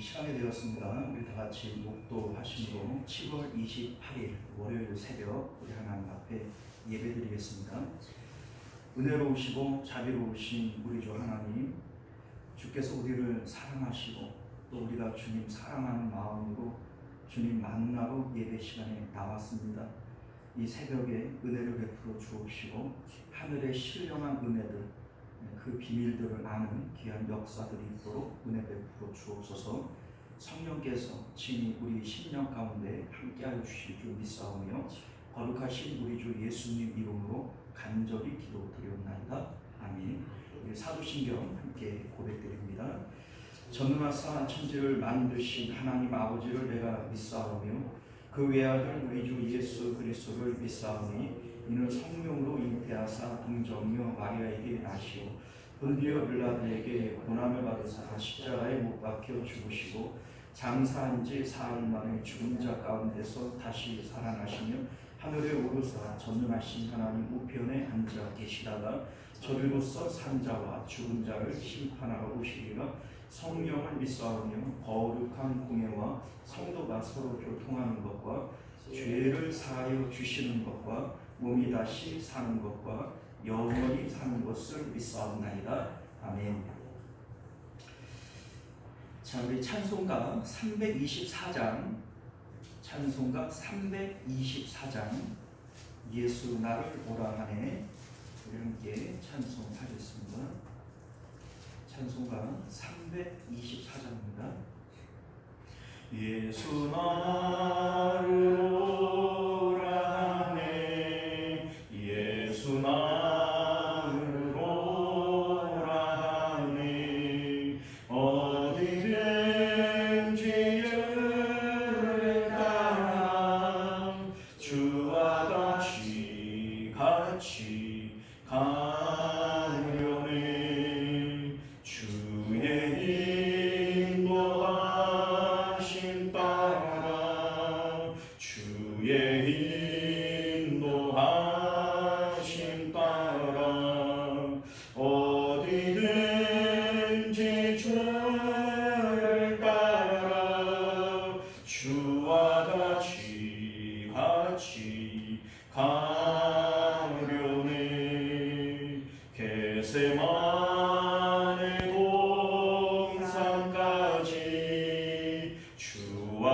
시간이 되었습니다. 우리 다 같이 목도하심으로 7월 28일 월요일 새벽 우리 하나님 앞에 예배드리겠습니다. 은혜로우시고 자비로우신 우리 주 하나님, 주께서 우리를 사랑하시고 또 우리가 주님 사랑하는 마음으로 주님 만나러 예배 시간에 나왔습니다. 이 새벽에 은혜를 베풀어 주옵시고 하늘의 신령한 은혜들, 그 비밀들을 아는 귀한 역사들이 있도록 은혜 베풀어 주옵소서. 성령께서 친히 우리 심령 가운데 함께하여 주실 줄 믿사오며 거룩하신 우리 주 예수님 이름으로 간절히 기도드리옵나이다. 아멘. 우리 사도신경 함께 고백드립니다. 전능하사 천지를 만드신 하나님 아버지를 내가 믿사오며 그 외아들 우리 주 예수 그리스도를 믿사오니 이는 성령으로 잉태하사 동정녀 마리아에게 나시오 본디오 빌라도에게 고난을 받으사 십자가에 못 박혀 죽으시고 장사한 지 사흘 만에 죽은 자 가운데서 다시 살아나시며 하늘에 오르사 전능하신 하나님 우편에 앉아 계시다가 저리로서 산 자와 죽은 자를 심판하러 오시리라. 성령을 믿사오며 거룩한 공예와 성도가 서로 교통하는 것과 죄를 사하여 주시는 것과 몸이 다시 사는 것과 영원히 사는 것을 믿사옵나이다. 아멘. 자, 우리 찬송가 324장, 찬송가 324장, 예수 나를 오라 하네. 우리 함께 찬송하겠습니다. 찬송가 324장입니다. 예수 나를 오라 하네, 예수 나를 오라 하네, 어디든지 주를 따라 주와 같이 가려네. 주의 인도하심 따라 주의 인도하심 따라 어디든지 주를 따라 주와 같이 가려네. 겟세마네 동산까지 주와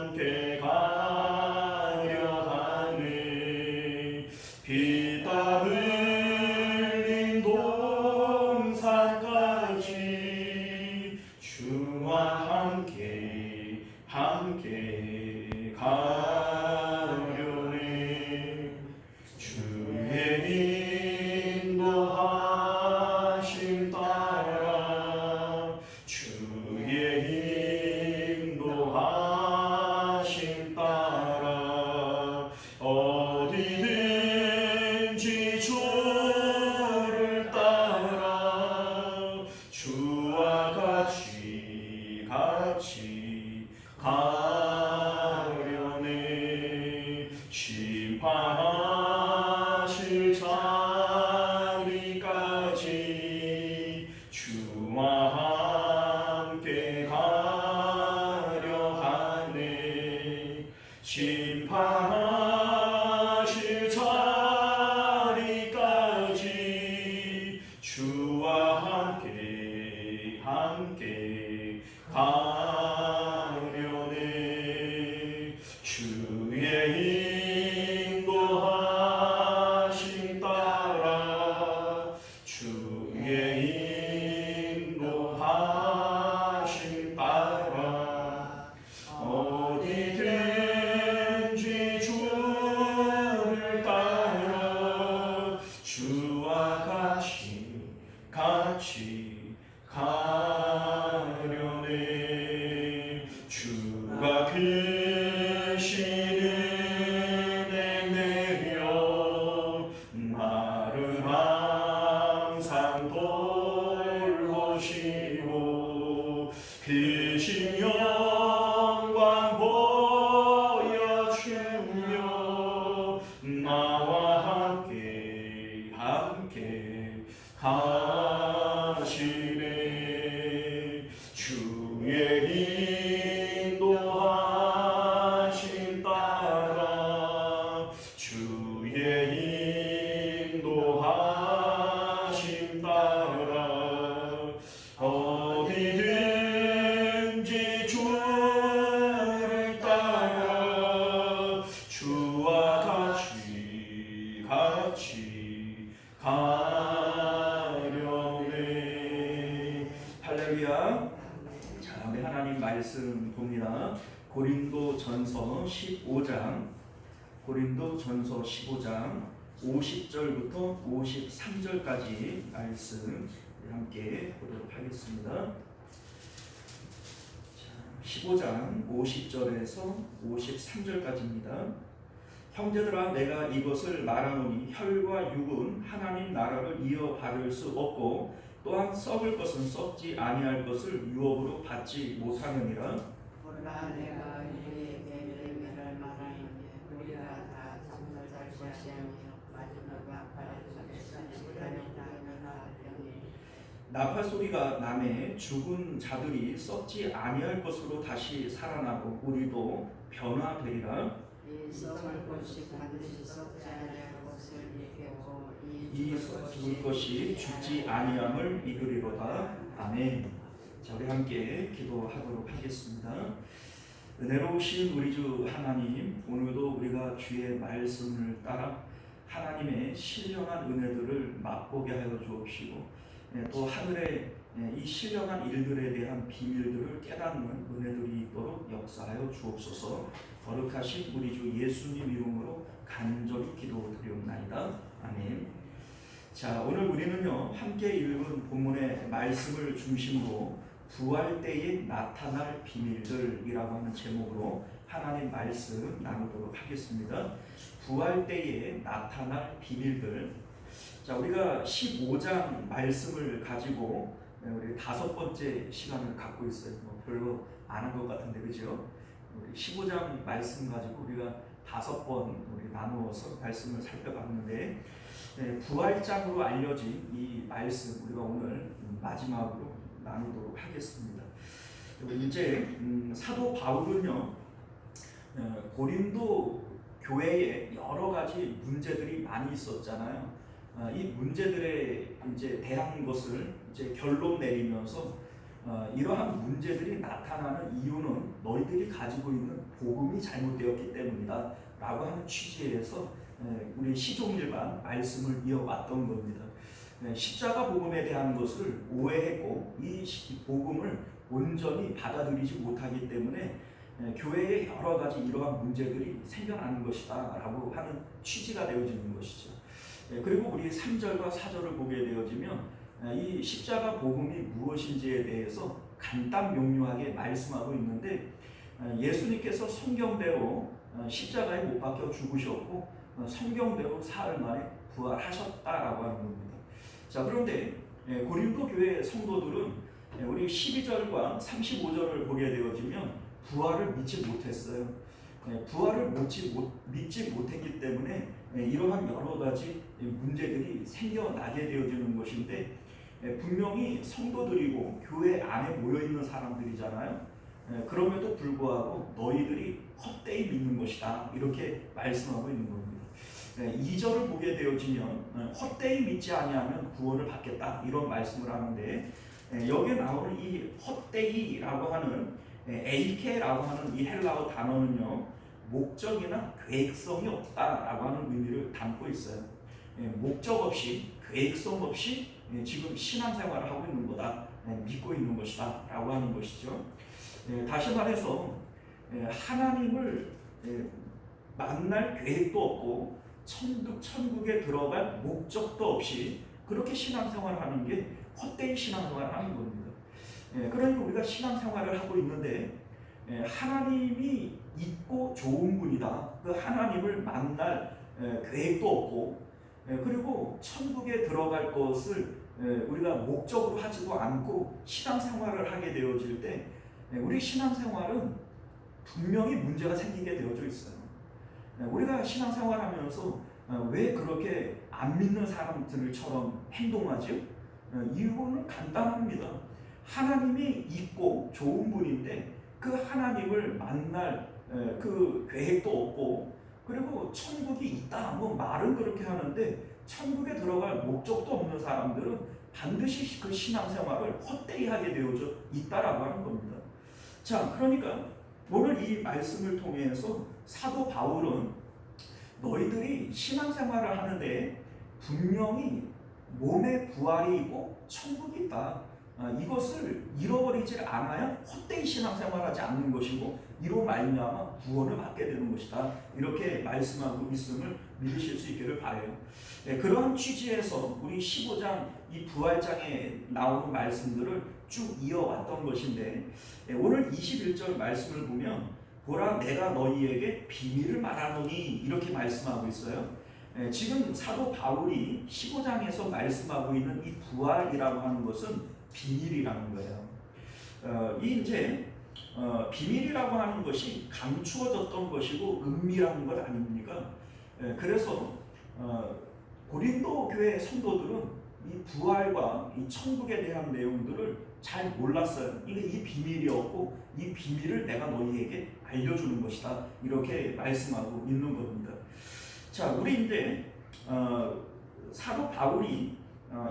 함께 가려 하네. 피 땀 흘린 동산까지 주와 함께 가려네. 주의 인도하심 따라 주의 인도하심 따라 어디든지 주를 따라 주와 같이 가려네. 심판하실 자리까지 주와 함께 가려 하네. 심판하실 자리까지 주와 함께 가려네. 주의 인도하심 따라 주의 인도하심 따라 어디든지 주를 따라 주와 같이 가려네. 주가 크신 은혜 내려 나를 항상 돌보시고 크신 영광 보여주며 나와 함께 가시네. 주 할렐루야. 자, 우리 하나님 말씀 봅니다. 고린도전서 15장 50절부터 53절까지 말씀 함께 보도록 하겠습니다. 15장 50절에서 53절까지입니다. 형제들아, 내가 이것을 말하노니 혈과 육은 하나님 나라를 이어받을 수 없고 또한 썩을 것은 썩지 아니할 것을 유업으로 받지 못하느니라. 보라, 내가 우리에게 멸을 말하노니 우리가 다 잠잘 것이 아니요 마지막 나팔에서 나팔 소리가 나매 죽은 자들이 썩지 아니할 것으로 다시 살아나고 우리도 변화되리라. 이 썩을 것이 반드시 썩지 아니할 것을 이기고 이 죽을 것이 죽지 아니함을 이루리로다. 아멘. 자, 우리 함께 기도하도록 하겠습니다. 은혜로우신 우리 주 하나님, 오늘도 우리가 주의 말씀을 따라 하나님의 신령한 은혜들을 맛보게 하여 주옵시고, 또 하늘의 이 신령한 일들에 대한 비밀들을 깨닫는 은혜들이 있도록 역사하여 주옵소서. 거룩하신 우리 주 예수님 이름으로 간절히 기도드리옵나이다. 아멘. 자, 오늘 우리는요, 함께 읽은 본문의 말씀을 중심으로 부활 때에 나타날 비밀들이라고 하는 제목으로 하나님 말씀 나누도록 하겠습니다. 부활 때에 나타날 비밀들. 자, 우리가 15장 말씀을 가지고 우리 5번째 시간을 갖고 있어요. 별로 안 한 것 같은데, 그죠? 우리 15장 말씀 가지고 우리가 5번 우리 나누어서 말씀을 살펴봤는데, 부활장으로 알려진 이 말씀 우리가 오늘 마지막으로 나누도록 하겠습니다. 이제 사도 바울은요, 고린도 교회에 여러 가지 문제들이 많이 있었잖아요. 이 문제들에 이제 대한 것을 이제 결론 내리면서 이러한 문제들이 나타나는 이유는 너희들이 가지고 있는 복음이 잘못되었기 때문이다 라고 하는 취지에서 우리 시종일관 말씀을 이어왔던 겁니다. 십자가 복음에 대한 것을 오해했고 이 복음을 온전히 받아들이지 못하기 때문에 교회에 여러 가지 이러한 문제들이 생겨나는 것이다 라고 하는 취지가 되어지는 것이죠. 그리고 우리 3절과 4절을 보게 되어지면 이 십자가 복음이 무엇인지에 대해서 간단 명료하게 말씀하고 있는데, 예수님께서 성경대로 십자가에 못 박혀 죽으셨고 성경대로 사흘 만에 부활하셨다라고 하는 겁니다. 자, 그런데 고린도 교회 성도들은 우리 12절과 35절을 보게 되어지면 부활을 믿지 못했어요. 부활을 믿지 못했기 때문에 이러한 여러 가지 문제들이 생겨나게 되어지는 것인데, 분명히 성도들이고 교회 안에 모여있는 사람들이잖아요. 그럼에도 불구하고 너희들이 헛되이 믿는 것이다 이렇게 말씀하고 있는 겁니다. 2절을 보게 되어지면 헛되이 믿지 아니하면 구원을 받겠다 이런 말씀을 하는데, 여기에 나오는 이 헛되이라고 하는 에이케라고 하는 이 헬라어 단어는요, 목적이나 계획성이 없다라고 하는 의미를 담고 있어요. 목적 없이 계획성 없이 지금 신앙생활을 하고 있는 거다, 믿고 있는 것이다 라고 하는 것이죠. 다시 말해서 하나님을 만날 계획도 없고 천국에 들어갈 목적도 없이 그렇게 신앙생활을 하는 게 헛되이 신앙생활을 하는 겁니다. 그러니까 우리가 신앙생활을 하고 있는데 하나님이 있고 좋은 분이다, 그 하나님을 만날 계획도 없고 그리고 천국에 들어갈 것을 우리가 목적으로 하지도 않고 신앙생활을 하게 되어질 때 우리 신앙생활은 분명히 문제가 생기게 되어져 있어요. 우리가 신앙생활하면서 왜 그렇게 안 믿는 사람들처럼 행동하죠? 이유는 간단합니다. 하나님이 있고 좋은 분인데 그 하나님을 만날 그 계획도 없고, 그리고 천국이 있다 뭐 말은 그렇게 하는데 천국에 들어갈 목적도 없는 사람들은 반드시 그 신앙생활을 헛되이 하게 되어져 있다라고 하는 겁니다. 자, 그러니까 오늘 이 말씀을 통해서 사도 바울은 너희들이 신앙생활을 하는데 분명히 몸의 부활이 있고 천국이 있다, 이것을 잃어버리지 않아야 헛되이 신앙생활하지 않는 것이고 이로 말미암아 구원을 받게 되는 것이다. 이렇게 말씀하고 있음을 믿으실 수 있기를 바라요. 그러한 취지에서 우리 15장 이 부활장에 나오는 말씀들을 쭉 이어왔던 것인데 오늘 21절 말씀을 보면 보라 내가 너희에게 비밀을 말하노니 이렇게 말씀하고 있어요. 지금 사도 바울이 15장에서 말씀하고 있는 이 부활이라고 하는 것은 비밀이라는 거예요. 이 이제 비밀이라고 하는 것이 감추어졌던 것이고 은밀한 것 아닙니까? 그래서 고린도 교회 성도들은 이 부활과 이 천국에 대한 내용들을 잘 몰랐어요. 이 비밀이었고 이 비밀을 내가 너희에게 알려주는 것이다. 이렇게 말씀하고 있는 겁니다. 자, 우리 이제 사도 바울이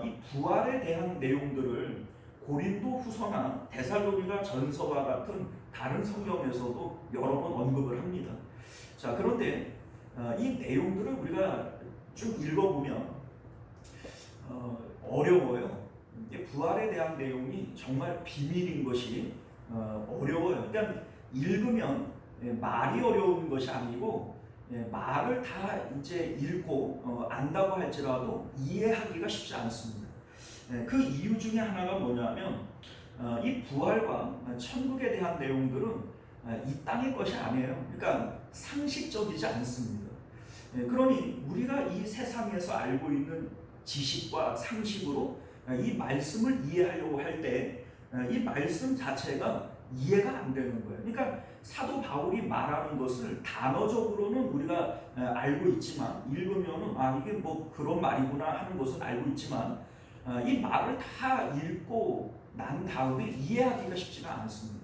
이 부활에 대한 내용들을 고린도 후서나 데살로니가 전서와 같은 다른 성경에서도 여러 번 언급을 합니다. 자, 그런데 이 내용들을 우리가 쭉 읽어보면 어려워요. 부활에 대한 내용이 정말 비밀인 것이 어려워요. 그러니까 읽으면 말이 어려운 것이 아니고 말을 다 이제 읽고 안다고 할지라도 이해하기가 쉽지 않습니다. 그 이유 중에 하나가 뭐냐면 이 부활과 천국에 대한 내용들은 이 땅의 것이 아니에요. 그러니까 상식적이지 않습니다. 그러니 우리가 이 세상에서 알고 있는 지식과 상식으로 이 말씀을 이해하려고 할 때 이 말씀 자체가 이해가 안 되는 거예요. 그러니까 사도 바울이 말하는 것을 단어적으로는 우리가 알고 있지만 읽으면은 이게 뭐 그런 말이구나 하는 것은 알고 있지만 이 말을 다 읽고 난 다음에 이해하기가 쉽지가 않습니다.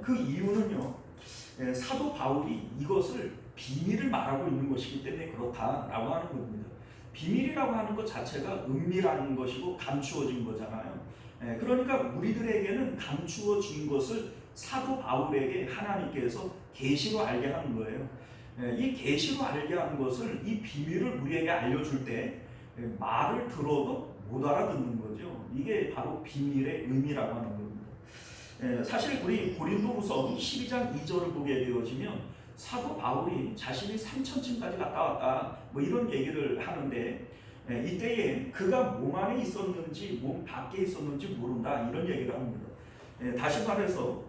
그 이유는요, 사도 바울이 이것을 비밀을 말하고 있는 것이기 때문에 그렇다라고 하는 겁니다. 비밀이라고 하는 것 자체가 은밀한 것이고 감추어진 거잖아요. 그러니까 우리들에게는 감추어진 것을 사도 바울에게 하나님께서 계시로 알게 하는 거예요. 이 계시로 알게 하는 것을 이 비밀을 우리에게 알려줄 때 말을 들어도 못 알아듣는 거죠. 이게 바로 비밀의 의미라고 하는 겁니다. 사실 우리 고린도후서 12장 2절을 보게 되어지면 사도 바울이 자신이 3천층까지 갔다 왔다 뭐 이런 얘기를 하는데 이때에 그가 몸 안에 있었는지 몸 밖에 있었는지 모른다 이런 얘기를 합니다. 다시 말해서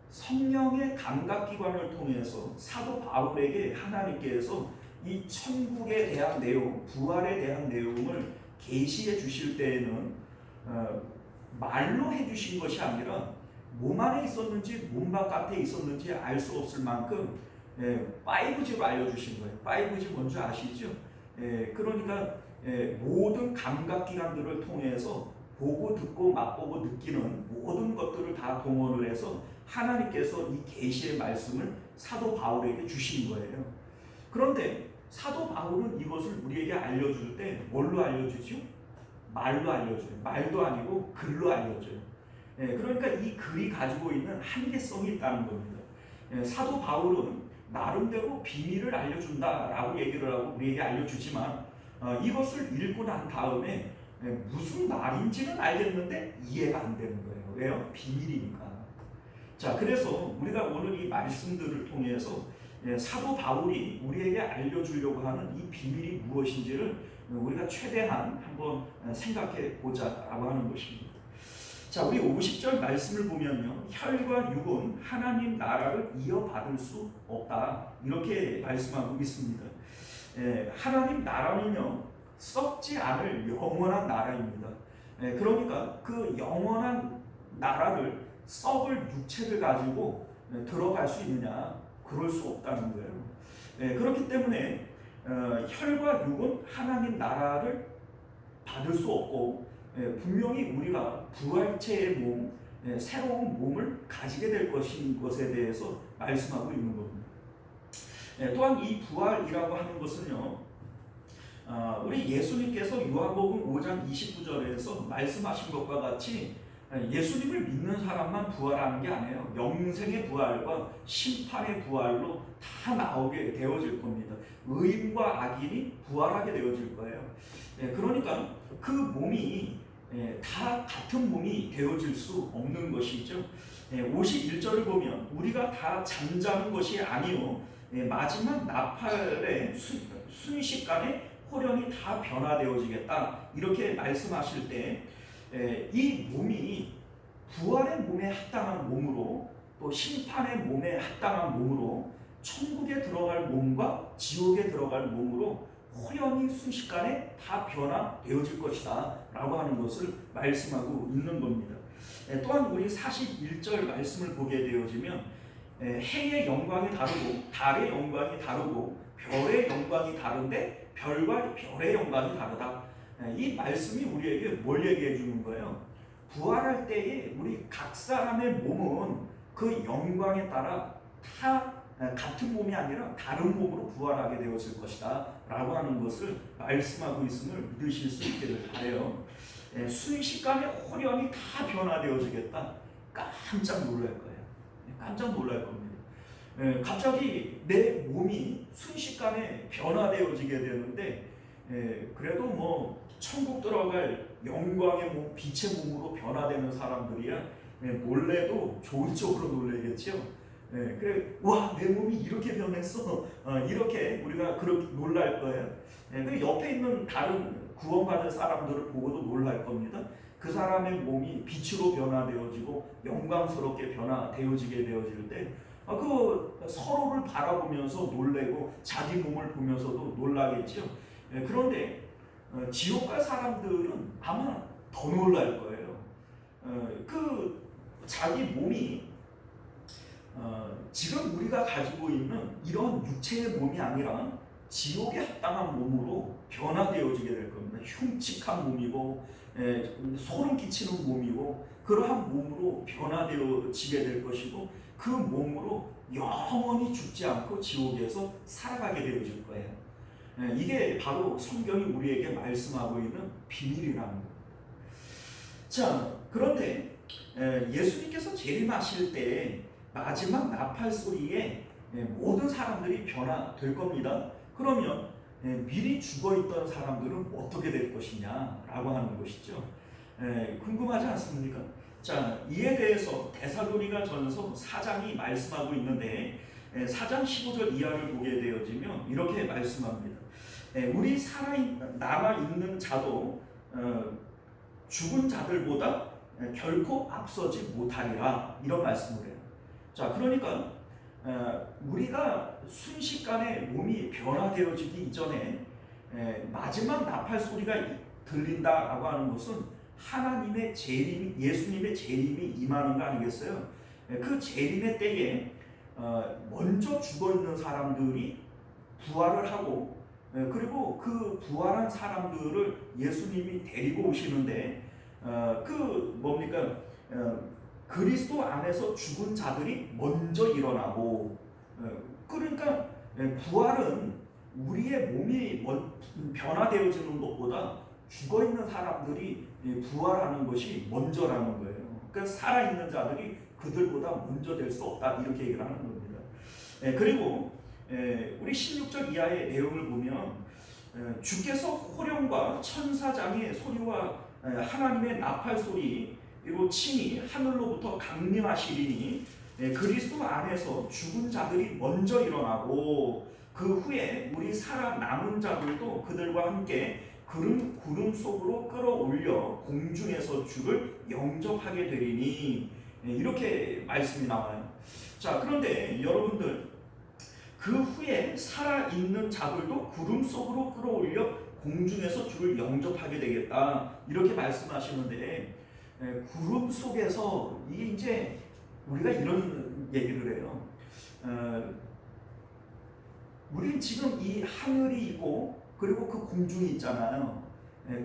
성령의 감각기관을 통해서 사도 바울에게 하나님께서 이 천국에 대한 내용, 부활에 대한 내용을 계시해 주실 때에는 말로 해주신 것이 아니라 몸 안에 있었는지 몸 바깥에 있었는지 알 수 없을 만큼 5G로 알려주신 거예요. 5G 뭔지 아시죠? 그러니까 모든 감각기관들을 통해서 보고 듣고 맛보고 느끼는 모든 것들을 다 동원을 해서 하나님께서 이 계시의 말씀을 사도 바울에게 주신 거예요. 그런데 사도 바울은 이것을 우리에게 알려줄 때 뭘로 알려주죠? 말로 알려줘요. 말도 아니고 글로 알려줘요. 그러니까 이 글이 가지고 있는 한계성이 있다는 겁니다. 사도 바울은 나름대로 비밀을 알려준다라고 얘기를 하고 우리에게 알려주지만 이것을 읽고 난 다음에 무슨 말인지는 알겠는데 이해가 안 되는 거예요. 왜요? 비밀이니까. 자, 그래서 우리가 오늘 이 말씀들을 통해서 사도 바울이 우리에게 알려주려고 하는 이 비밀이 무엇인지를 우리가 최대한 한번 생각해 보자라고 하는 것입니다. 자, 우리 50절 말씀을 보면요, 혈과 육은 하나님 나라를 이어받을 수 없다 이렇게 말씀하고 있습니다. 하나님 나라는요 썩지 않을 영원한 나라입니다. 그러니까 그 영원한 나라를 썩을 육체를 가지고 들어갈 수 있느냐? 그럴 수 없다는 거예요. 그렇기 때문에 혈과 육은 하나님 나라를 받을 수 없고 분명히 우리가 부활체의 몸, 새로운 몸을 가지게 될 것인 것에 대해서 말씀하고 있는 겁니다. 또한 이 부활이라고 하는 것은요, 우리 예수님께서 요한복음 5장 29절에서 말씀하신 것과 같이 예수님을 믿는 사람만 부활하는 게 아니에요. 영생의 부활과 심판의 부활로 다 나오게 되어질 겁니다. 의인과 악인이 부활하게 되어질 거예요. 그러니까 그 몸이 다 같은 몸이 되어질 수 없는 것이죠. 51절을 보면 우리가 다 잠자는 것이 아니요 마지막 나팔의 순식간에 호련히 다 변화되어지겠다 이렇게 말씀하실 때 이 몸이 부활의 몸에 합당한 몸으로 또 심판의 몸에 합당한 몸으로 천국에 들어갈 몸과 지옥에 들어갈 몸으로 호련히 순식간에 다 변화되어질 것이다 라고 하는 것을 말씀하고 있는 겁니다. 또한 우리 41절 말씀을 보게 되어지면 해의 영광이 다르고 달의 영광이 다르고 별의 영광이 다른데 별과 별의 영광이 다르다. 이 말씀이 우리에게 뭘 얘기해 주는 거예요? 부활할 때에 우리 각 사람의 몸은 그 영광에 따라 다 같은 몸이 아니라 다른 몸으로 부활하게 되어질 것이다 라고 하는 것을 말씀하고 있음을 믿으실 수 있기를 바라요. 순식간에 호련히 다 변화되어지겠다. 깜짝 놀랄 거예요. 깜짝 놀랄 겁니다. 갑자기 내 몸이 순식간에 변화되어지게 되는데 그래도 뭐 천국 들어갈 영광의 몸, 빛의 몸으로 변화되는 사람들이야 놀래도 좋은 쪽으로 놀래겠죠. 그래, 와, 내 몸이 이렇게 변했어. 이렇게 우리가 그렇게 놀랄 거예요. 그 옆에 있는 다른 구원받은 사람들을 보고도 놀랄 겁니다. 그 사람의 몸이 빛으로 변화되어지고 영광스럽게 변화되어지게 되어질 때 그 서로를 바라보면서 놀래고 자기 몸을 보면서도 놀라겠죠. 그런데 지옥 갈 사람들은 아마 더 놀랄 거예요. 그 자기 몸이 지금 우리가 가지고 있는 이런 육체의 몸이 아니라 지옥에 합당한 몸으로 변화되어지게 될 겁니다. 흉측한 몸이고 소름 끼치는 몸이고 그러한 몸으로 변화되어지게 될 것이고 그 몸으로 영원히 죽지 않고 지옥에서 살아가게 되어질 거예요. 이게 바로 성경이 우리에게 말씀하고 있는 비밀이라는 겁니다. 자, 그런데 예수님께서 재림하실 때 마지막 나팔 소리에 모든 사람들이 변화될 겁니다. 그러면 미리 죽어있던 사람들은 어떻게 될 것이냐라고 하는 것이죠. 궁금하지 않습니까? 자, 이에 대해서 데살로니가 전서 4장이 말씀하고 있는데 4장 15절 이하를 보게 되어지면 이렇게 말씀합니다. 우리 남아있는 자도 죽은 자들보다 결코 앞서지 못하리라 이런 말씀을 해요. 자, 그러니까 우리가 순식간에 몸이 변화되어지기 이전에 마지막 나팔 소리가 들린다라고 하는 것은 하나님의 재림이, 예수님의 재림이 임하는 거 아니겠어요? 그 재림의 때에 먼저 죽어있는 사람들이 부활을 하고 그리고 그 부활한 사람들을 예수님이 데리고 오시는데 그 뭡니까? 그리스도 안에서 죽은 자들이 먼저 일어나고 그러니까 부활은 우리의 몸이 변화되어지는 것보다 죽어있는 사람들이 부활하는 것이 먼저라는 거예요. 그러니까 살아있는 자들이 그들보다 먼저 될 수 없다 이렇게 얘기를 하는 겁니다. 그리고 우리 16절 이하의 내용을 보면 주께서 호령과 천사장의 소리와 하나님의 나팔 소리 그리고 친히 하늘로부터 강림하시리니 그리스도 안에서 죽은 자들이 먼저 일어나고 그 후에 우리 살아남은 자들도 그들과 함께 구름 속으로 끌어올려 공중에서 주를 영접하게 되리니 이렇게 말씀이 나와요. 자, 그런데 여러분들 그 후에 살아있는 자들도 구름 속으로 끌어올려 공중에서 주를 영접하게 되겠다 이렇게 말씀하시는데 구름 속에서 이게 이제 우리가 이런 얘기를 해요. 우리 지금 이 하늘이 있고 그리고 그 공중이 있잖아요.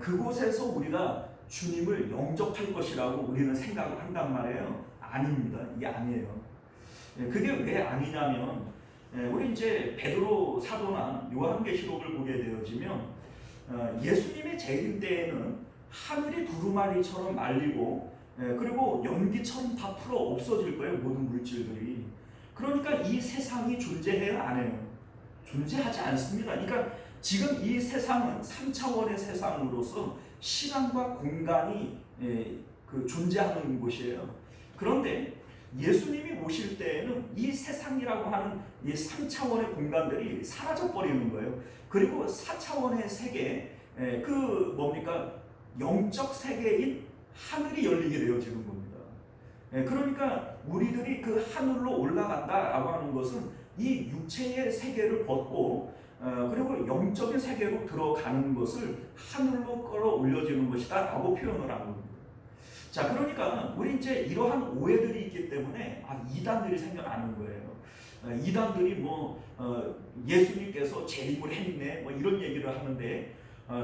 그곳에서 우리가 주님을 영접할 것이라고 우리는 생각을 한단 말이에요. 아닙니다. 이게 아니에요. 그게 왜 아니냐면 우리 이제 베드로 사도나 요한계시록을 보게 되어지면 예수님의 재림 때에는 하늘이 두루마리처럼 말리고 그리고 연기처럼 다 풀어 없어질 거예요. 모든 물질들이. 그러니까 이 세상이 존재해야 안 해요. 존재하지 않습니다. 그러니까 지금 이 세상은 3차원의 세상으로서 시간과 공간이 존재하는 곳이에요. 그런데 예수님이 오실 때에는 이 세상이라고 하는 이 3차원의 공간들이 사라져 버리는 거예요. 그리고 4차원의 세계, 뭡니까? 영적 세계인 하늘이 열리게 되어지는 겁니다. 그러니까 우리들이 그 하늘로 올라간다라고 하는 것은 이 육체의 세계를 벗고 그리고 영적인 세계로 들어가는 것을 하늘로 끌어올려지는 것이다 라고 표현을 하는 겁니다. 자, 그러니까 우리 이제 이러한 오해들이 있기 때문에 이단들이 생겨나는 거예요. 이단들이 예수님께서 재림을 했네 이런 얘기를 하는데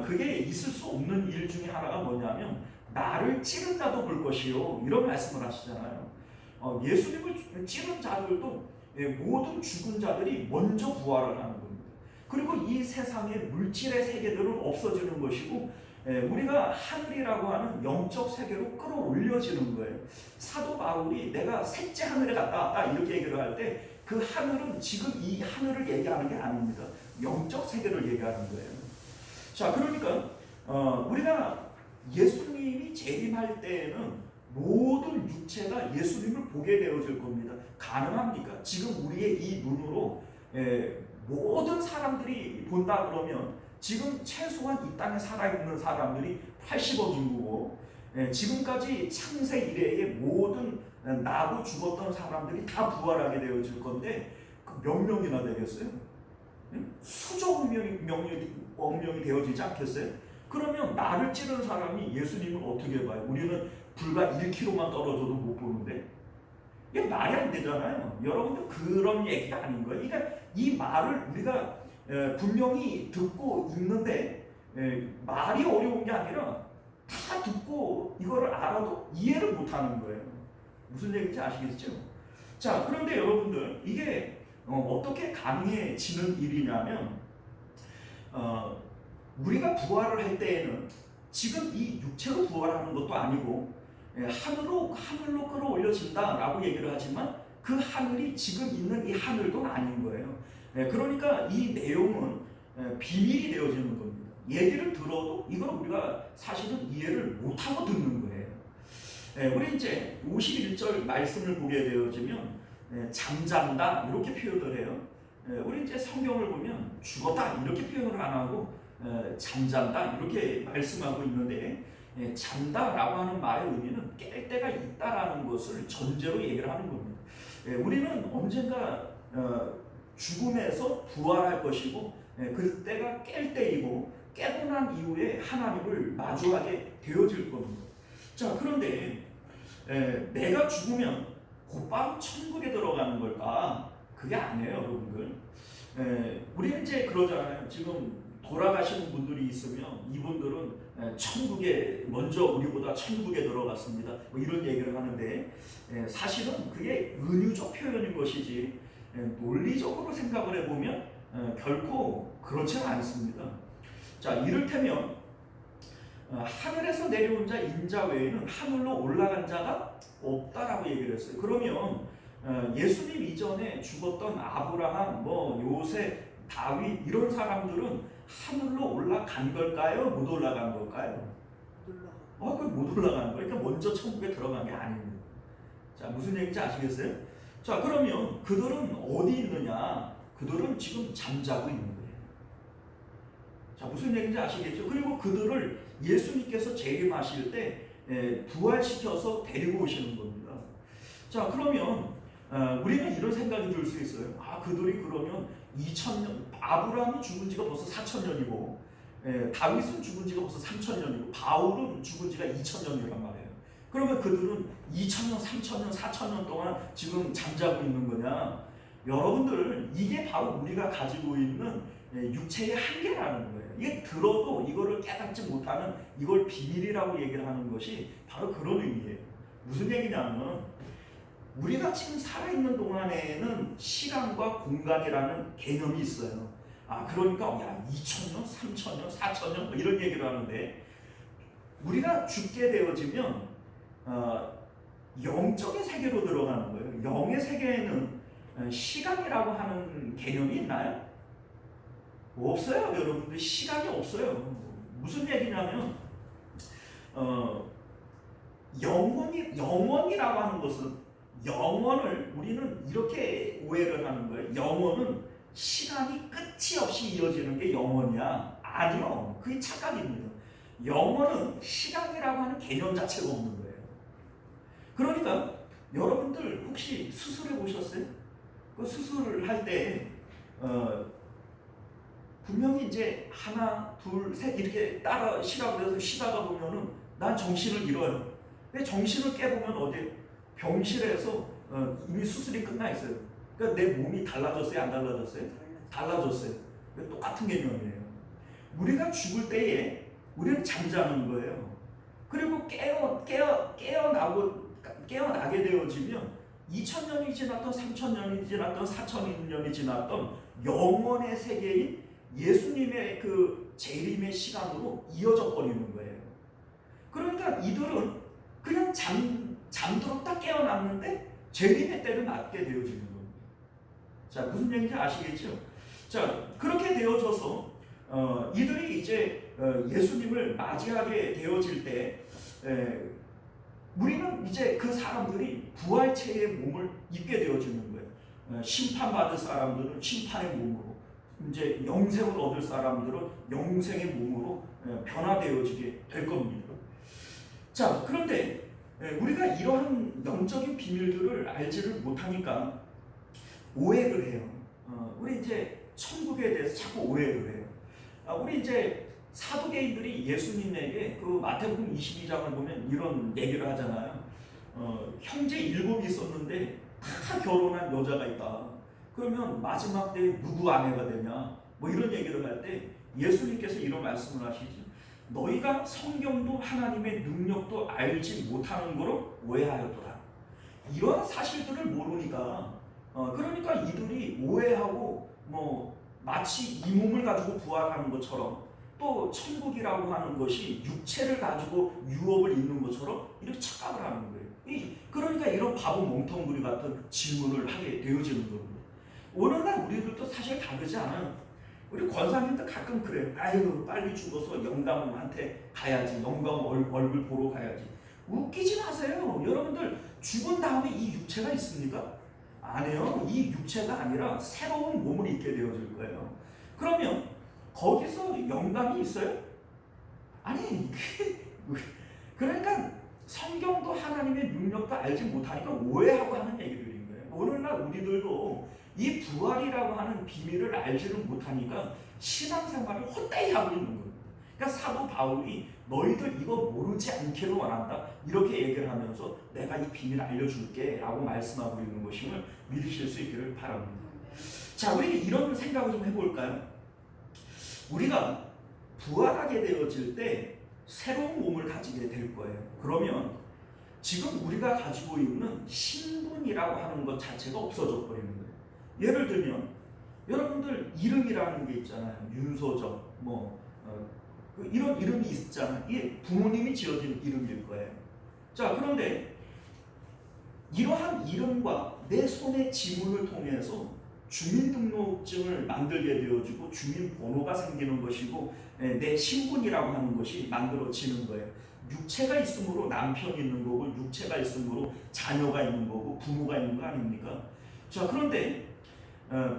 그게 있을 수 없는 일 중에 하나가 뭐냐면 나를 찌른 자도 볼 것이요 이런 말씀을 하시잖아요. 예수님을 찌른 자들도 모든 죽은 자들이 먼저 부활을 하는 겁니다. 그리고 이 세상의 물질의 세계들은 없어지는 것이고 우리가 하늘이라고 하는 영적 세계로 끌어올려지는 거예요. 사도 바울이 내가 셋째 하늘에 갔다 왔다 이렇게 얘기를 할 때 그 하늘은 지금 이 하늘을 얘기하는 게 아닙니다. 영적 세계를 얘기하는 거예요. 자, 그러니까 우리가 예수님이 재림할 때에는 모든 육체가 예수님을 보게 되어질 겁니다. 가능합니까? 지금 우리의 이 눈으로 모든 사람들이 본다 그러면 지금 최소한 이 땅에 살아있는 사람들이 80억 인구고 지금까지 창세 이래의 모든 나고 죽었던 사람들이 다 부활하게 되어질 건데 몇 명이나 되겠어요? 수조 명이 되어지지 않겠어요? 그러면 나를 찌른 사람이 예수님을 어떻게 봐요? 우리는 불과 1km만 떨어져도 못 보는데 이게 말이 안 되잖아요. 여러분들 그런 얘기가 아닌 거예요. 그러니까 이 말을 우리가 분명히 듣고 있는데 말이 어려운 게 아니라 다 듣고 이거를 알아도 이해를 못하는 거예요. 무슨 얘기인지 아시겠죠? 자, 그런데 여러분들 이게 어떻게 가능해지는 일이냐면 우리가 부활을 할 때에는 지금 이 육체로 부활하는 것도 아니고 하늘로 끌어올려진다라고 얘기를 하지만 그 하늘이 지금 있는 이 하늘도 아닌 거예요. 그러니까 이 내용은 비밀이 되어지는 겁니다. 얘기를 들어도 이걸 우리가 사실은 이해를 못하고 듣는 거예요. 우리 이제 51절 말씀을 보게 되어지면 잠잔다 이렇게 표현을 해요. 우리 이제 성경을 보면 죽었다 이렇게 표현을 안 하고 잠잔다 이렇게 말씀하고 있는데 잔다라고 하는 말의 의미는 깰 때가 있다라는 것을 전제로 얘기를 하는 겁니다. 우리는 언젠가 죽음에서 부활할 것이고 그때가 깰 때이고 깨고 난 이후에 하나님을 마주하게 되어질 겁니다. 자, 그런데 내가 죽으면 곧바로 천국에 들어가는 걸까? 그게 아니에요, 여러분들. 우리 이제 그러잖아요. 지금 돌아가시는 분들이 있으면 이분들은 천국에 먼저 우리보다 천국에 들어갔습니다. 이런 얘기를 하는데 사실은 그게 은유적 표현인 것이지 논리적으로 생각을 해보면 결코 그렇지는 않습니다. 자, 이를테면 하늘에서 내려온 자 인자 외에는 하늘로 올라간 자가 없다라고 얘기를 했어요. 그러면 예수님 이전에 죽었던 아브라함, 요셉, 다윗 이런 사람들은 하늘로 올라간 걸까요? 못 올라간 걸까요? 못 올라간 거예요. 그러니까 먼저 천국에 들어간 게 아닙니다. 자, 무슨 얘기인지 아시겠어요? 자, 그러면 그들은 어디 있느냐? 그들은 지금 잠자고 있는 거예요. 자, 무슨 얘기인지 아시겠죠? 그리고 그들을 예수님께서 재림하실 때 부활시켜서 데리고 오시는 겁니다. 자, 그러면 우리는 이런 생각이 들 수 있어요. 그들이 그러면 2000년, 아브라함이 죽은 지가 벌써 4000년이고 다윗은 죽은 지가 벌써 3000년이고 바울은 죽은 지가 2000년이란 말이에요. 그러면 그들은 2000년, 3000년, 4000년 동안 지금 잠자고 있는 거냐? 여러분들, 이게 바로 우리가 가지고 있는 육체의 한계라는 거예요. 이게 들어도 이거를 깨닫지 못하는 이걸 비밀이라고 얘기를 하는 것이 바로 그런 의미예요. 무슨 얘기냐면 우리가 지금 살아있는 동안에는 시간과 공간이라는 개념이 있어요. 그러니까 2000년, 3000년, 4000년 이런 얘기를 하는데 우리가 죽게 되어지면 영적인 세계로 들어가는 거예요. 영의 세계에는 시간이라고 하는 개념이 있나요? 없어요, 여러분들. 시간이 없어요. 무슨 얘기냐면 영원이라고 하는 것은 영원을 우리는 이렇게 오해를 하는 거예요. 영원은 시간이 끝이 없이 이어지는 게 영원이야. 아니요. 그게 착각입니다. 영원은 시간이라고 하는 개념 자체가 없는 거예요. 그러니까 여러분들 혹시 수술해 보셨어요? 그 수술을 할 때 분명히 이제 하나, 둘, 셋 이렇게 따라 쉬라고 해서 쉬다가 보면은 난 정신을 잃어요. 근데 정신을 깨보면 어디 병실에서 이미 수술이 끝나 있어요. 그러니까 내 몸이 달라졌어요, 안 달라졌어요? 달라졌어요. 똑같은 개념이에요. 우리가 죽을 때에 우리는 잠자는 거예요. 그리고 깨어나게 되어지면 2000년이 지났던 3000년이 지났던 4000년이 지났던 영원의 세계인 예수님의 그 재림의 시간으로 이어져 버리는 거예요. 그러니까 이들은 그냥 잠들었다 깨어났는데 재림의 때를 맞게 되어지는 겁니다. 자, 무슨 얘기인지 아시겠죠? 자, 그렇게 되어져서 이들이 이제 예수님을 맞이하게 되어질 때 우리는 이제 그 사람들이 부활체의 몸을 입게 되어지는 거예요. 심판받을 사람들은 심판의 몸으로, 이제 영생을 얻을 사람들은 영생의 몸으로 변화되어지게 될 겁니다. 자, 그런데 우리가 이러한 영적인 비밀들을 알지를 못하니까 오해를 해요. 우리 이제 천국에 대해서 자꾸 오해를 해요. 우리 이제 사두개인들이 예수님에게 그 마태복음 22장을 보면 이런 얘기를 하잖아요. 형제 7이 있었는데 다 결혼한 여자가 있다. 그러면 마지막 때에 누구 아내가 되냐? 뭐 이런 얘기를 할 때 예수님께서 이런 말씀을 하시지. 너희가 성경도 하나님의 능력도 알지 못하는 거로 오해하였도다. 이런 사실들을 모르니까 그러니까 이들이 오해하고 뭐 마치 이 몸을 가지고 부활하는 것처럼 또 천국이라고 하는 것이 육체를 가지고 유업을 잇는 것처럼 이렇게 착각을 하는 거예요. 그러니까 이런 바보 멍텅구리 같은 질문을 하게 되어지는 겁니다. 오늘날 우리들도 사실 다르지 않아요. 우리 권사님도 가끔 그래요. 아유, 빨리 죽어서 영감한테 가야지. 영감 얼굴 보러 가야지. 웃기지 마세요. 여러분들 죽은 다음에 이 육체가 있습니까? 아니요. 이 육체가 아니라 새로운 몸을 입게 되어질 거예요. 그러면 거기서 영감이 있어요? 아니, 그러니까 성경도 하나님의 능력도 알지 못하니까 오해하고 하는 얘기들인 거예요. 오늘날 우리들도 이 부활이라고 하는 비밀을 알지를 못하니까 신앙생활을 헛되이 하고 있는 거예요. 그러니까 사도 바울이 너희들 이거 모르지 않기를 원한다 이렇게 얘기를 하면서 내가 이 비밀을 알려줄게 라고 말씀하고 있는 것임을 믿으실 수 있기를 바랍니다. 자, 우리 이런 생각을 좀 해볼까요? 우리가 부활하게 되어질 때 새로운 몸을 가지게 될 거예요. 그러면 지금 우리가 가지고 있는 신분이라고 하는 것 자체가 없어져 버리는 거예요. 예를 들면 여러분들 이름이라는 게 있잖아요. 윤소정 이런 이름이 있잖아요. 이게 부모님이 지어진 이름일 거예요. 자, 그런데 이러한 이름과 내 손의 지문을 통해서 주민등록증을 만들게 되어지고 주민번호가 생기는 것이고 내 신분이라고 하는 것이 만들어지는 거예요. 육체가 있으므로 남편이 있는 거고 육체가 있으므로 자녀가 있는 거고 부모가 있는 거 아닙니까? 자, 그런데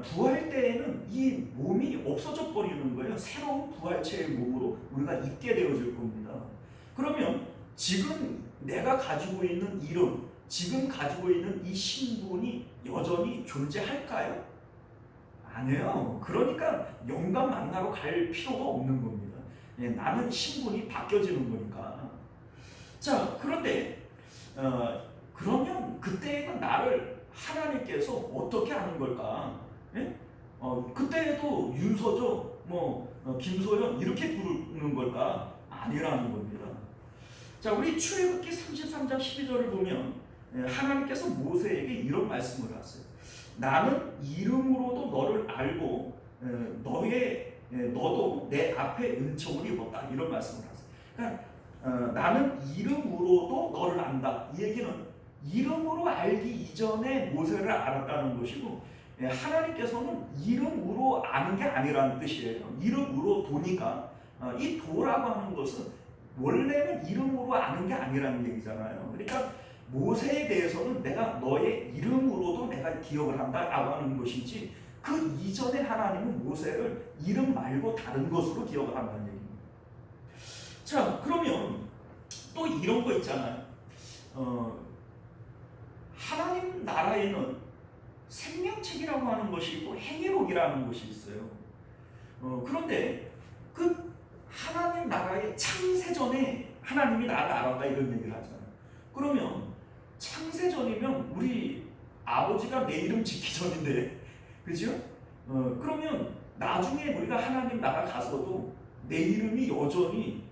부활 때에는 이 몸이 없어져 버리는 거예요. 새로운 부활체의 몸으로 우리가 입게 되어질 겁니다. 그러면 지금 내가 가지고 있는 이름, 지금 가지고 있는 이 신분이 여전히 존재할까요? 아니에요. 그러니까 영감 만나러 갈 필요가 없는 겁니다. 나는 신분이 바뀌어지는 거니까. 자, 그런데 그러면 그때는 나를 하나님께서 어떻게 하는 걸까? 그때도 윤서정, 김소연 이렇게 부르는 걸까? 아니라는 겁니다. 자, 우리 출애굽기 33장 12절을 보면 하나님께서 모세에게 이런 말씀을 하세요. 나는 이름으로도 너를 알고 너도 내 앞에 은총을 입었다. 이런 말씀을 하세요. 그러니까 나는 이름으로도 너를 안다. 이 얘기는 이름으로 알기 이전에 모세를 알았다는 것이고 하나님께서는 이름으로 아는 게 아니라는 뜻이에요. 이름으로 도니까 이 도라고 하는 것은 원래는 이름으로 아는 게 아니라는 얘기잖아요. 그러니까 모세에 대해서는 내가 너의 이름으로도 내가 기억을 한다라고 하는 것이지, 그 이전에 하나님은 모세를 이름 말고 다른 것으로 기억을 한다는 얘기입니다. 자, 그러면 또 이런 거 있잖아요. 하나님 나라에는 생명책이라고 하는 것이 있고 행위록이라는 것이 있어요. 그런데 그 하나님 나라의 창세전에 하나님이 나를 알았다 이런 얘기를 하잖아요. 그러면 창세전이면 우리 아버지가 내 이름 짓기 전인데, 그죠? 그러면 나중에 우리가 하나님 나라 가서도 내 이름이 여전히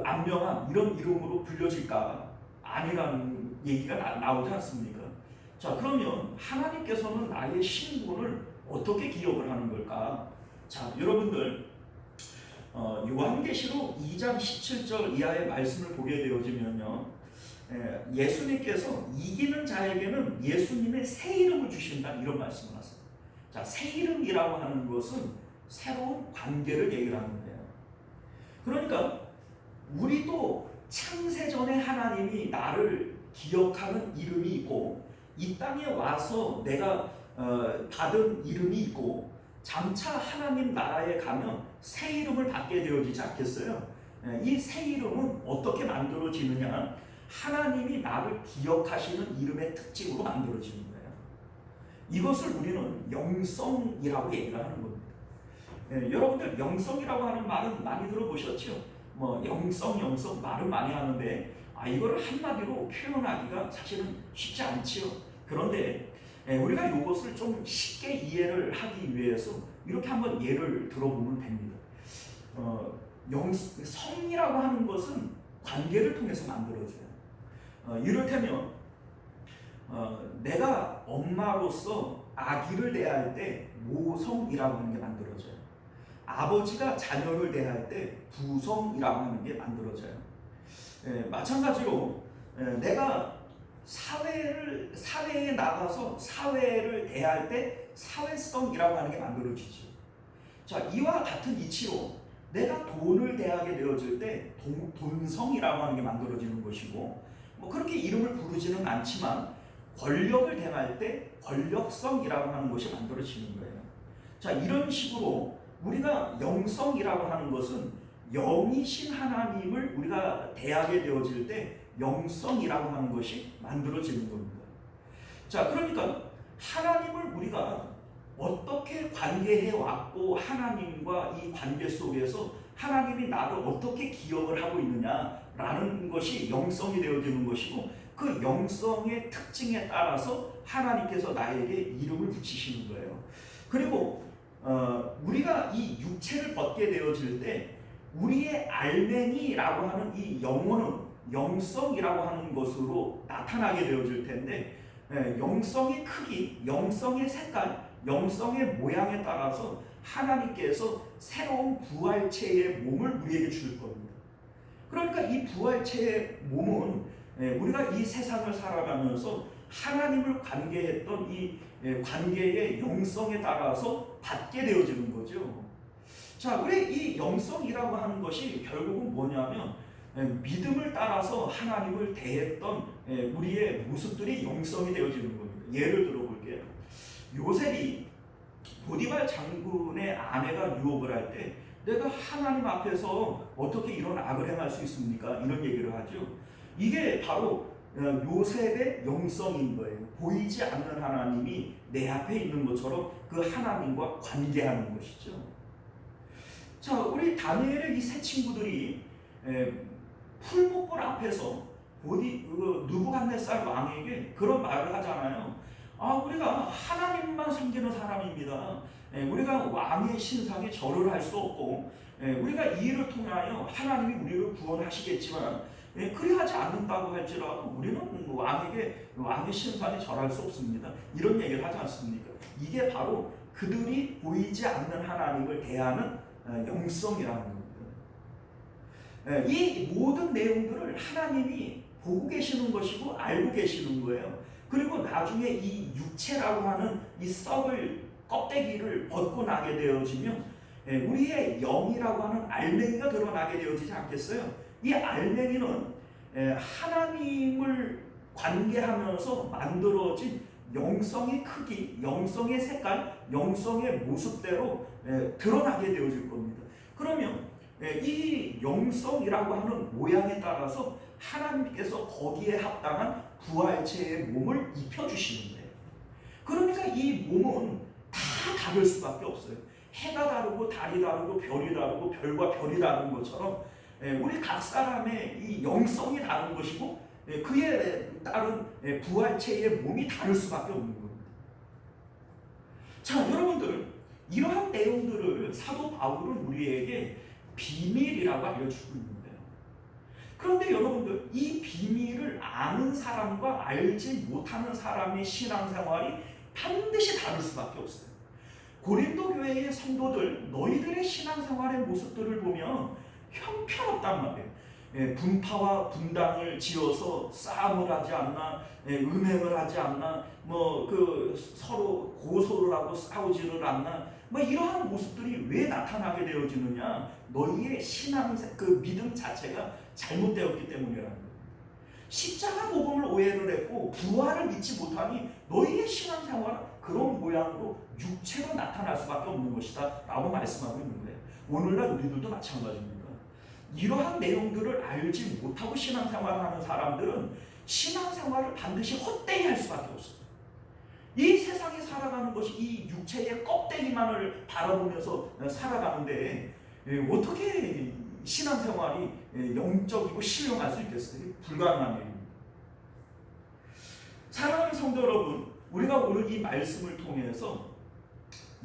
안명한 이런 이름으로 불려질까? 아니라는 얘기가 나오지 않습니까? 자, 그러면 하나님께서는 나의 신분을 어떻게 기억을 하는 걸까? 자, 여러분들 요한계시록 2장 17절 이하의 말씀을 보게 되어지면요, 예수님께서 이기는 자에게는 예수님의 새 이름을 주신다 이런 말씀을 하세요. 자, 새 이름이라고 하는 것은 새로운 관계를 얘기를 하는 거예요. 그러니까 우리도 창세전에 하나님이 나를 기억하는 이름이 있고, 이 땅에 와서 내가 받은 이름이 있고, 장차 하나님 나라에 가면 새 이름을 받게 되어지지 않겠어요? 이 새 이름은 어떻게 만들어지느냐, 하나님이 나를 기억하시는 이름의 특징으로 만들어지는 거예요. 이것을 우리는 영성이라고 얘기를 하는 겁니다. 여러분들 영성이라고 하는 말은 많이 들어보셨죠? 영성 말은 많이 하는데, 이거를 한마디로 표현하기가 사실은 쉽지 않지요. 그런데 우리가 이것을 좀 쉽게 이해를 하기 위해서 이렇게 한번 예를 들어보면 됩니다. 성이라고 하는 것은 관계를 통해서 만들어져요. 이를테면 내가 엄마로서 아기를 대할 때 모성이라고 하는 게 만들어져요. 아버지가 자녀를 대할 때 부성이라고 하는 게 만들어져요. 마찬가지로 내가 사회에 나가서 사회를 대할 때 사회성이라고 하는 게 만들어지죠. 자, 이와 같은 이치로 내가 돈을 대하게 되어질 때 돈성이라고 하는 게 만들어지는 것이고, 그렇게 이름을 부르지는 않지만 권력을 대할 때 권력성이라고 하는 것이 만들어지는 거예요. 자, 이런 식으로 우리가 영성이라고 하는 것은 영이신 하나님을 우리가 대하게 되어질 때 영성이라고 하는 것이 만들어지는 겁니다. 자, 그러니까 하나님을 우리가 어떻게 관계해 왔고, 하나님과 이 관계 속에서 하나님이 나를 어떻게 기억을 하고 있느냐라는 것이 영성이 되어지는 것이고, 그 영성의 특징에 따라서 하나님께서 나에게 이름을 붙이시는 거예요. 그리고 우리가 이 육체를 벗게 되어질 때 우리의 알맹이라고 하는 이 영혼은 영성이라고 하는 것으로 나타나게 되어질 텐데, 영성의 크기, 영성의 색깔, 영성의 모양에 따라서 하나님께서 새로운 부활체의 몸을 우리에게 줄 겁니다. 그러니까 이 부활체의 몸은 우리가 이 세상을 살아가면서 하나님을 관계했던 이 관계의 영성에 따라서 받게 되어지는 거죠. 자, 우리 이 영성이라고 하는 것이 결국은 뭐냐면, 믿음을 따라서 하나님을 대했던 우리의 모습들이 영성이 되어지는 겁니다. 예를 들어볼게요. 요셉이 보디발 장군의 아내가 유혹을 할 때 내가 하나님 앞에서 어떻게 이런 악을 행할 수 있습니까? 이런 얘기를 하죠. 이게 바로 요셉의 영성인 거예요. 보이지 않는 하나님이 내 앞에 있는 것처럼 그 하나님과 관계하는 것이죠. 자, 우리 다니엘의 이 세 친구들이 풀무불 앞에서 느부갓네살 왕에게 그런 말을 하잖아요. 우리가 하나님만 섬기는 사람입니다. 우리가 왕의 신상에 절을 할 수 없고, 우리가 이 일을 통하여 하나님이 우리를 구원하시겠지만, 그리하지 않는다고 할지라도 우리는 왕의 신상에 절할 수 없습니다. 이런 얘기를 하지 않습니까? 이게 바로 그들이 보이지 않는 하나님을 대하는 영성이라는 겁니다. 이 모든 내용들을 하나님이 보고 계시는 것이고 알고 계시는 거예요. 그리고 나중에 이 육체라고 하는 이 썩을 껍데기를 벗고 나게 되어지면 우리의 영이라고 하는 알맹이가 드러나게 되어지지 않겠어요? 이 알맹이는 하나님을 관계하면서 만들어진 영성의 크기, 영성의 색깔, 영성의 모습대로 드러나게 되어질 겁니다. 그러면 이 영성이라고 하는 모양에 따라서 하나님께서 거기에 합당한 부활체의 몸을 입혀주시는 거예요. 그러니까 이 몸은 다 다를 수밖에 없어요. 해가 다르고 달이 다르고 별이 다르고 별과 별이 다른 것처럼 우리 각 사람의 이 영성이 다른 것이고 그에 따른 부활체의 몸이 다를 수밖에 없는 겁니다. 자, 여러분들, 이러한 내용들을 사도 바울은 우리에게 비밀이라고 알려주고 있는데요. 그런데 여러분들, 이 비밀을 아는 사람과 알지 못하는 사람의 신앙생활이 반드시 다를 수밖에 없어요. 고린도 교회의 성도들, 너희들의 신앙생활의 모습들을 보면 형편없단 말이에요. 분파와 분당을 지어서 싸움을 하지 않나, 음행을 하지 않나, 서로 고소를 하고 싸우지를 않나, 이러한 모습들이 왜 나타나게 되어지느냐? 너희의 신앙, 믿음 자체가 잘못되었기 때문이라는 거예요. 십자가 복음을 오해를 했고 부활을 믿지 못하니 너희의 신앙생활은 그런 모양으로 육체로 나타날 수밖에 없는 것이다 라고 말씀하고 있는 거예요. 오늘날 우리들도 마찬가지입니다. 이러한 내용들을 알지 못하고 신앙생활을 하는 사람들은 신앙생활을 반드시 헛되이 할 수밖에 없어요. 이 세상에 살아가는 것이 이 육체의 껍데기만을 바라보면서 살아가는데 어떻게 신앙생활이 영적이고 신령할 수 있겠어요? 불가능한 일입니다. 사랑하는 성도 여러분, 우리가 오늘 이 말씀을 통해서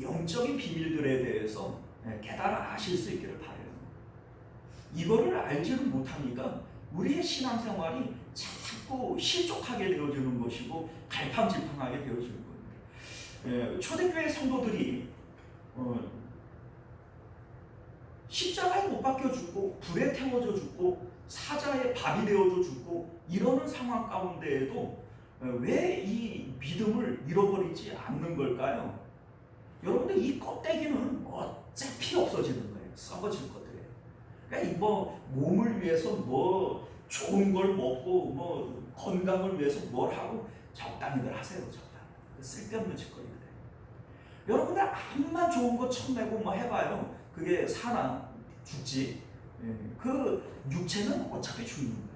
영적인 비밀들에 대해서 깨달아 아실 수 있기를 바라요. 이거를 알지를 못하니까 우리의 신앙생활이 자꾸 실족하게 되어지는 것이고 갈팡질팡하게 되어지는 겁니다. 초대교회 성도들이 십자가에 못 박혀 죽고 불에 태워져 죽고 사자의 밥이 되어져 죽고 이러는 상황 가운데에도 왜 이 믿음을 잃어버리지 않는 걸까요? 여러분들, 이 껍데기는 어차피 없어지는 거예요. 썩어질 것들이에요. 그러니까 몸을 위해서 좋은 걸 먹고 건강을 위해서 뭘 하고 적당히들 하세요. 적당히. 쓸데없는 짓거리들. 여러분들 암만 좋은 거 쳐내고 해봐요. 그게 사나 죽지. 그 육체는 어차피 죽는 거예요.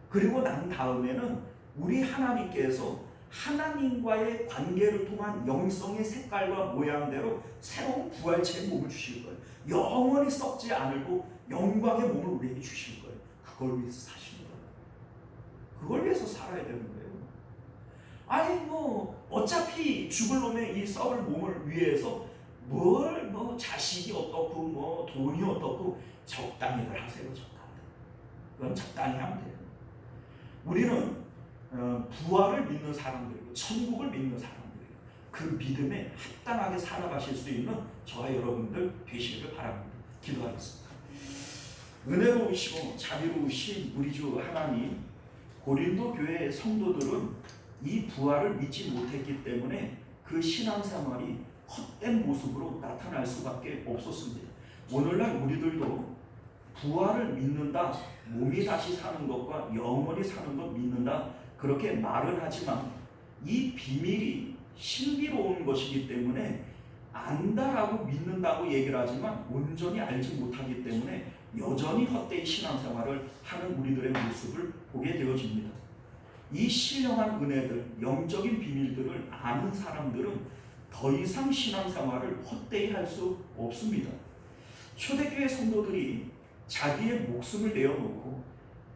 그리고 난 다음에는 우리 하나님께서 하나님과의 관계를 통한 영성의 색깔과 모양대로 새로운 부활체의 몸을 주실 거예요. 영원히 썩지 않고 영광의 몸을 우리에게 주실 거예요. 그걸 위해서 사시는 거예요. 그걸 위해서 살아야 되는 거예요. 아니 어차피 죽을 놈의 이 썩을 몸을 위해서 뭘 자식이 어떻고 돈이 어떻고 적당히들 하세요. 적당히. 그건 적당히 하면 돼요. 우리는 부활을 믿는 사람들이고 천국을 믿는 사람들이에요. 그 믿음에 합당하게 살아가실 수 있는 저와 여러분들 되시기를 바랍니다. 기도하겠습니다. 은혜로우시고 자비로우신 우리 주 하나님, 고린도 교회의 성도들은 이 부활을 믿지 못했기 때문에 그 신앙생활이 헛된 모습으로 나타날 수밖에 없었습니다. 오늘날 우리들도 부활을 믿는다, 몸이 다시 사는 것과 영원히 사는 것 믿는다, 그렇게 말은 하지만 이 비밀이 신비로운 것이기 때문에 안다라고 믿는다고 얘기를 하지만 온전히 알지 못하기 때문에 여전히 헛되이 신앙생활을 하는 우리들의 모습을 보게 되어집니다. 이 신령한 은혜들, 영적인 비밀들을 아는 사람들은 더 이상 신앙생활을 헛되이 할 수 없습니다. 초대교회 성도들이 자기의 목숨을 내어놓고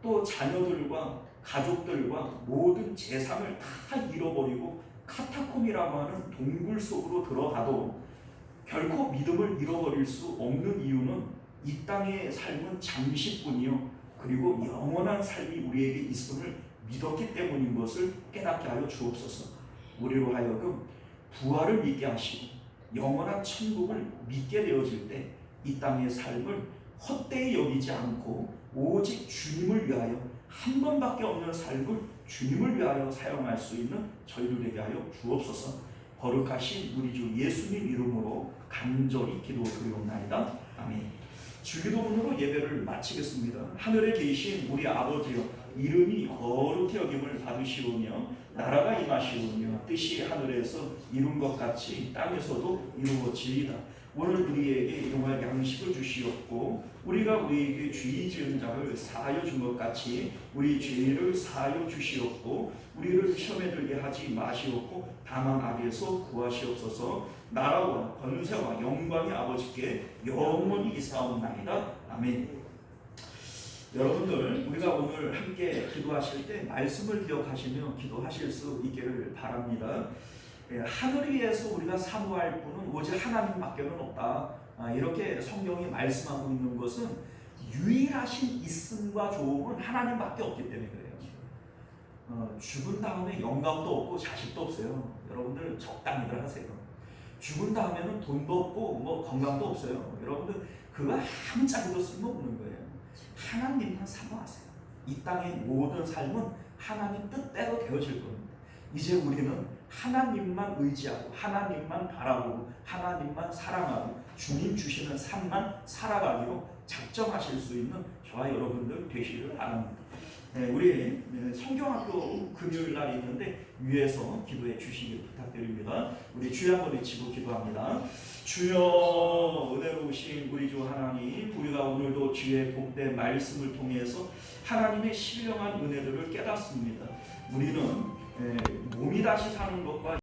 또 자녀들과 가족들과 모든 재산을 다 잃어버리고 카타콤이라고 하는 동굴 속으로 들어가도 결코 믿음을 잃어버릴 수 없는 이유는 이 땅의 삶은 잠시뿐이요 그리고 영원한 삶이 우리에게 있음을 믿었기 때문인 것을 깨닫게 하여 주옵소서. 우리로 하여금 부활을 믿게 하시고 영원한 천국을 믿게 되어질 때 이 땅의 삶을 헛되이 여기지 않고 오직 주님을 위하여 한 번밖에 없는 삶을 주님을 위하여 사용할 수 있는 저희들에게 하여 주옵소서. 거룩하신 우리 주 예수님 이름으로 간절히 기도드리옵나이다. 아멘. 주기도문으로 예배를 마치겠습니다. 하늘에 계신 우리 아버지여, 이름이 거룩히 여김을 받으시오며 나라가 임하시오며 뜻이 하늘에서 이룬 것 같이 땅에서도 이루어지이다. 오늘 우리에게 일용할 양식을 주시옵고 우리가 우리에게 죄 지은 자를 사하여 준 것 같이 우리 죄를 사하여 주시옵고 우리를 시험에 들게 하지 마시옵고 다만 악에서 구하시옵소서. 나라와 권세와 영광의 아버지께 영원히 이사옵나이다. 아멘. 여러분들, 우리가 오늘 함께 기도하실 때 말씀을 기억하시며 기도하실 수 있기를 바랍니다. 하늘 위에서 우리가 사모할 분은 오직 하나님밖에는 없다. 이렇게 성경이 말씀하고 있는 것은 유일하신 있음과 좋음은 하나님밖에 없기 때문에 그래요. 죽은 다음에 영감도 없고 자식도 없어요. 여러분들 적당히들 하세요. 죽은 다음에는 돈도 없고 뭐 건강도 없어요. 여러분들 그거 아무 짝에도 쓸모없는 거예요. 하나님만 사모하세요. 이 땅의 모든 삶은 하나님 뜻대로 되어질 겁니다. 이제 우리는 하나님만 의지하고 하나님만 바라보고 하나님만 사랑하고 주님 주시는 삶만 살아가기로 작정하실 수 있는 저와 여러분들 되시기를 바랍니다. 우리 성경학교 금요일 날이 있는데 위에서 기도해 주시길 부탁드립니다. 우리 주여 한번 외치고 기도합니다. 주여, 은혜로우신 우리 주 하나님, 우리가 오늘도 주의 복된 말씀을 통해서 하나님의 신령한 은혜들을 깨닫습니다. 우리는 몸이 다시 사는 것과